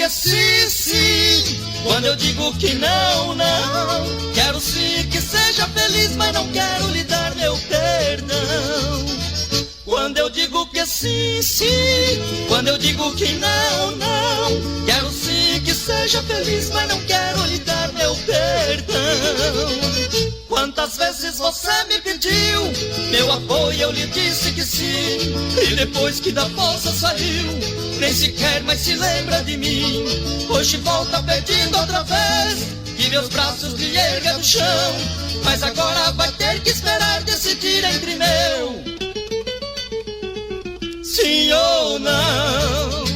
é sim, sim. Quando eu digo que não, não. Quero sim que seja feliz, mas não quero lhe dar meu perdão. Quando eu digo que é sim, sim. Quando eu digo que não, não. Quero sim que seja feliz, mas não quero lhe dar meu perdão. Quantas vezes você me pediu meu apoio, eu lhe disse que sim. E depois que da força saiu, nem sequer mais se lembra de mim. Hoje volta pedindo outra vez que meus braços lhe erga do chão. Mas agora vai ter que esperar decidir entre meu sim ou não.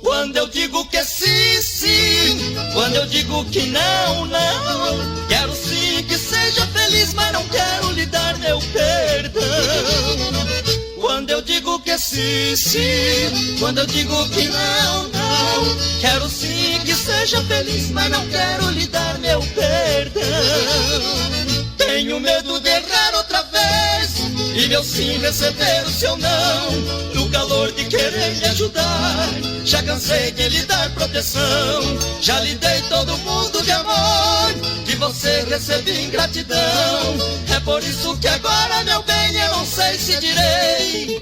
Quando eu digo que é sim, sim. Quando eu digo que não, não. Quero sim que seja feliz, mas não quero lhe dar meu perdão. Quando eu digo que é sim, sim. Quando eu digo que não, não. Quero sim que seja feliz, mas não quero lhe dar meu perdão. Tenho medo de errar outra vez e meu sim receber o seu não. No calor de querer me ajudar, já cansei de lhe dar proteção. Já lhe dei todo mundo de amor, de você recebi ingratidão. É por isso que agora, meu bem, eu não sei se direi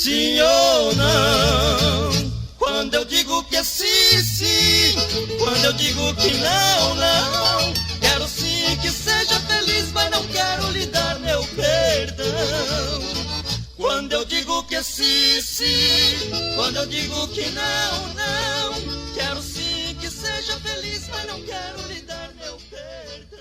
sim ou não. Quando eu digo que é sim, sim. Quando eu digo que não, não. Quero sim que seja feliz, mas não quero lhe dar meu perdão. Quando eu digo que é sim, sim. Quando eu digo que não, não. Quero sim que seja feliz, mas não quero lhe dar meu perdão.